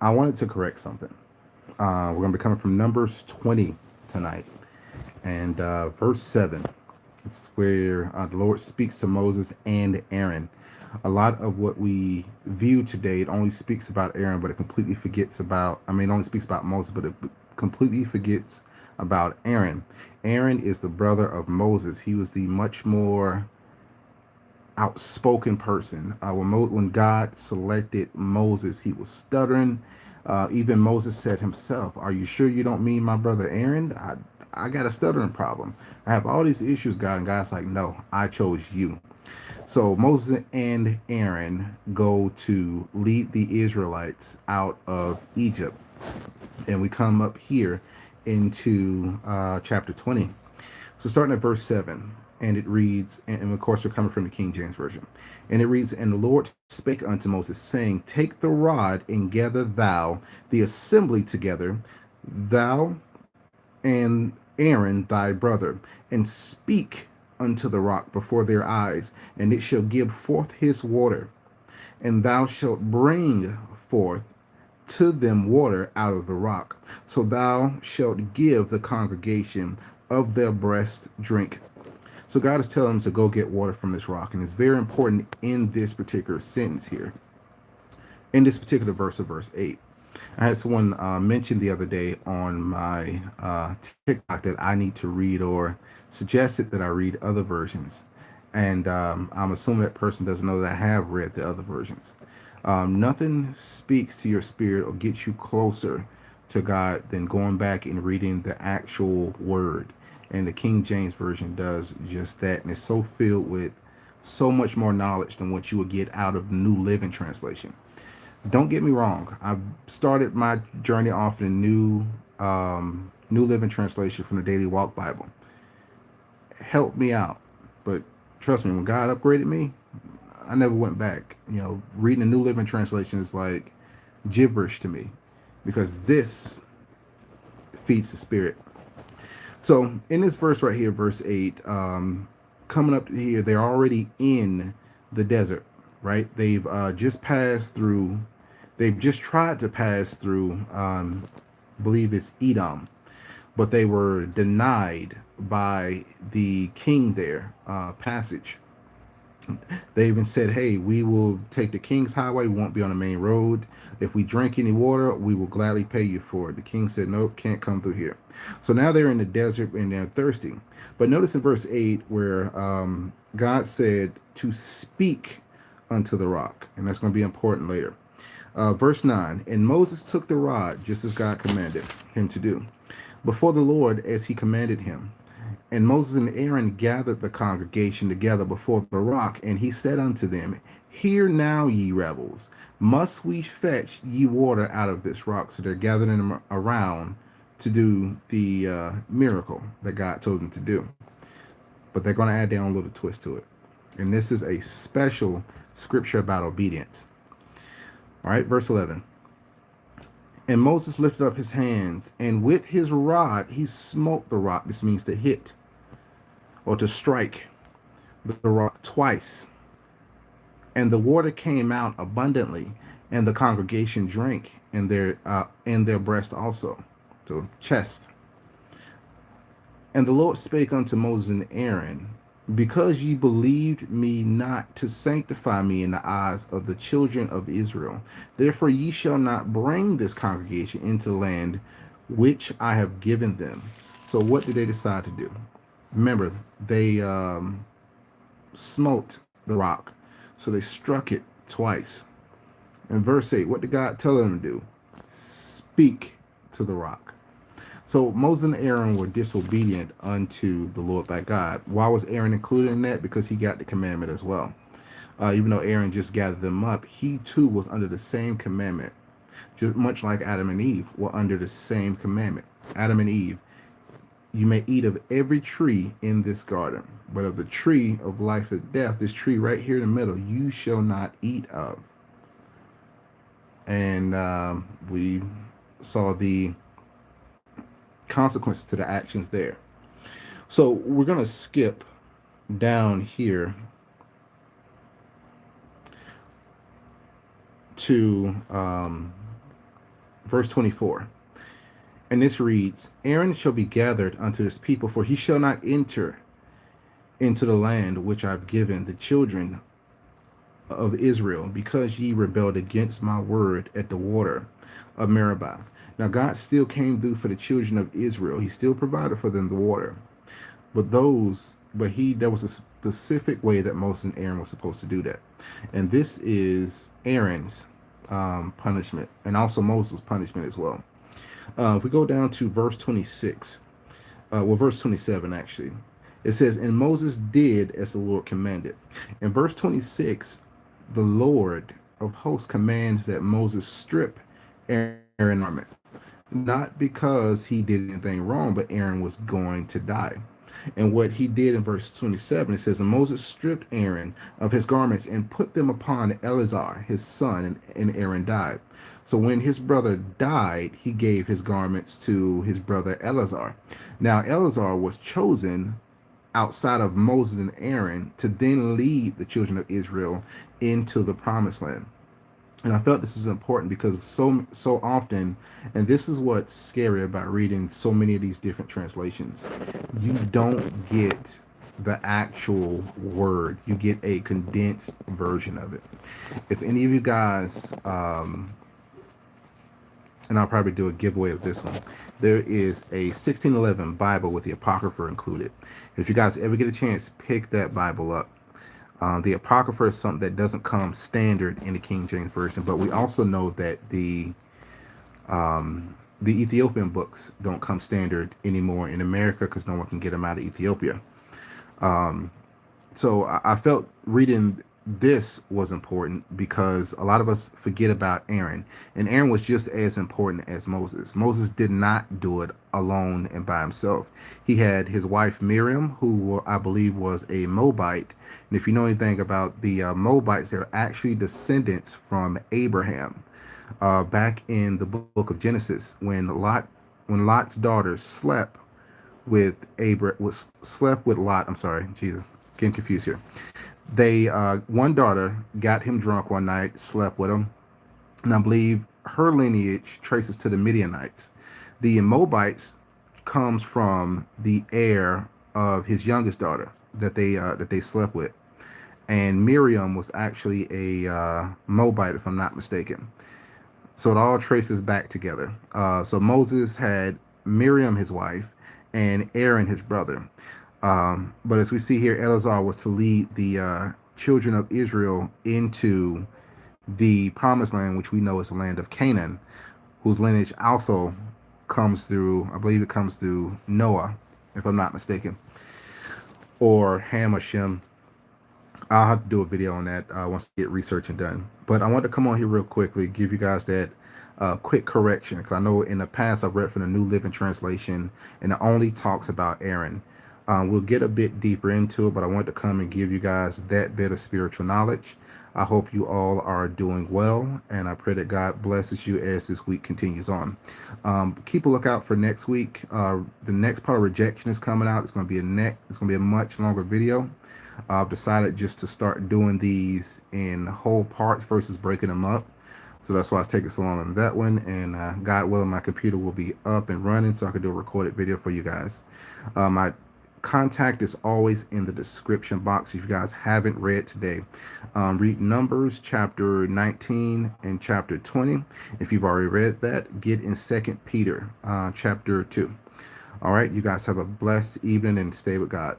I wanted to correct something. We're going to be coming from Numbers 20 tonight, and verse 7. It's where the Lord speaks to Moses and Aaron. A lot of what we view today, it only speaks about Aaron, but it completely forgets about, it only speaks about Moses, but it completely forgets about Aaron. Aaron is the brother of Moses. He was the much more outspoken person. When God selected Moses, he was stuttering. Even Moses said himself, "Are you sure you don't mean my brother Aaron? I got a stuttering problem. I have all these issues, God." And God's like, "No, I chose you." So Moses and Aaron go to lead the Israelites out of Egypt. And we come up here into chapter 20. So starting at verse 7, and it reads, and of course we're coming from the King James Version, and it reads, "And the Lord spake unto Moses, saying, Take the rod, and gather thou the assembly together, thou and Aaron thy brother, and speak unto the rock before their eyes, and it shall give forth his water, and thou shalt bring forth to them water out of the rock. So thou shalt give the congregation of their breast drink." So God is telling them to go get water from this rock. And it's very important in this particular sentence here, in this particular verse of verse 8. I had someone mention the other day on my TikTok that I need to read, or suggested that I read other versions. And I'm assuming that person doesn't know that I have read the other versions. Nothing speaks to your spirit or gets you closer to God than going back and reading the actual word. And the King James Version does just that. And it's so filled with so much more knowledge than what you would get out of the New Living Translation. Don't get me wrong. I've started my journey off in a New Living Translation from the Daily Walk Bible. Helped me out. But trust me, when God upgraded me, I never went back. Reading a New Living Translation is like gibberish to me, because this feeds the spirit. So in this verse right here, verse 8, coming up here, they're already in the desert, right? They've just passed through, they've just tried to pass through, I believe it's Edom, but they were denied by the king there, passage. They even said, "Hey, we will take the king's highway. We won't be on the main road. If we drink any water, we will gladly pay you for it." The king said, "Nope, can't come through here." So now they're in the desert and they're thirsty. But notice in verse 8 where God said to speak unto the rock. And that's going to be important later. Verse 9, "And Moses took the rod, just as God commanded him to do, before the Lord as he commanded him. And Moses and Aaron gathered the congregation together before the rock, and he said unto them, Hear now, ye rebels, must we fetch ye water out of this rock?" So they're gathering them around to do the miracle that God told them to do. But they're going to add their own little twist to it. And this is a special scripture about obedience. All right, verse 11. "And Moses lifted up his hands, and with his rod he smote the rock." This means to hit or to strike the rock twice. "And the water came out abundantly, and the congregation drank in their breast also." So chest. "And the Lord spake unto Moses and Aaron, Because ye believed me not to sanctify me in the eyes of the children of Israel, therefore ye shall not bring this congregation into the land which I have given them." So what did they decide to do? Remember, they smote the rock. So they struck it twice. In verse 8, what did God tell them to do? Speak to the rock. So Moses and Aaron were disobedient unto the Lord thy God. Why was Aaron included in that? Because he got the commandment as well. Even though Aaron just gathered them up, he too was under the same commandment. Just much like Adam and Eve were under the same commandment. Adam and Eve, you may eat of every tree in this garden, but of the tree of life and death, this tree right here in the middle, you shall not eat of. And we saw the consequences to the actions there. So we're going to skip down here to verse 24. And this reads, Aaron shall be gathered unto his people, for he shall not enter into the land which I've given the children of Israel, because ye rebelled against my word at the water of Meribah. Now God still came through for the children of Israel. He still provided for them the water. But there was a specific way that Moses and Aaron were supposed to do that. And this is Aaron's punishment, and also Moses' punishment as well. If we go down to verse 26, verse 27 actually, it says, And Moses did as the Lord commanded. In verse 26, the Lord of hosts commands that Moses strip Aaron's garment, not because he did anything wrong, but Aaron was going to die. And what he did in verse 27, it says, And Moses stripped Aaron of his garments and put them upon Eleazar, his son, and Aaron died. So when his brother died, he gave his garments to his brother Eleazar. Now Eleazar was chosen outside of Moses and Aaron to then lead the children of Israel into the promised land. And I felt this was important because so often, and this is what's scary about reading so many of these different translations, you don't get the actual word. You get a condensed version of it. If any of you guys, and I'll probably do a giveaway of this one, there is a 1611 Bible with the Apocrypha included. If you guys ever get a chance, pick that Bible up. The Apocrypha is something that doesn't come standard in the King James Version, but we also know that the Ethiopian books don't come standard anymore in America because no one can get them out of Ethiopia. So I felt reading this was important because a lot of us forget about Aaron, and Aaron was just as important as Moses. Moses did not do it alone and by himself. He had his wife Miriam, who I believe was a Moabite. And if you know anything about the Moabites, they're actually descendants from Abraham. Back in the book of Genesis, when Lot's daughters slept with Lot. I'm sorry, Jesus, getting confused here. They one daughter got him drunk one night, slept with him, and I believe her lineage traces to the Midianites. The Moabites comes from the heir of his youngest daughter that they slept with, and Miriam was actually a Moabite, if I'm not mistaken. So it all traces back together. So Moses had Miriam, his wife, and Aaron, his brother. But as we see here, Eleazar was to lead the children of Israel into the promised land, which we know is the land of Canaan, whose lineage also comes through, I believe it comes through Noah, if I'm not mistaken, or Ham or Shem. I'll have to do a video on that once I get researching done. But I want to come on here real quickly, give you guys that quick correction, because I know in the past I've read from the New Living Translation, and it only talks about Aaron. We'll get a bit deeper into it, but I want to come and give you guys that bit of spiritual knowledge. I hope you all are doing well, and I pray that God blesses you as this week continues on. Keep a lookout for next week. The next part of rejection is coming out. It's going to be a much longer video. I've decided just to start doing these in whole parts versus breaking them up. So that's why it's taking so long on that one. And God willing, my computer will be up and running so I can do a recorded video for you guys. My contact is always in the description box. If you guys haven't read today, read Numbers chapter 19 and chapter 20. If you've already read that, get in 2 Peter chapter 2. All right, you guys have a blessed evening and stay with God.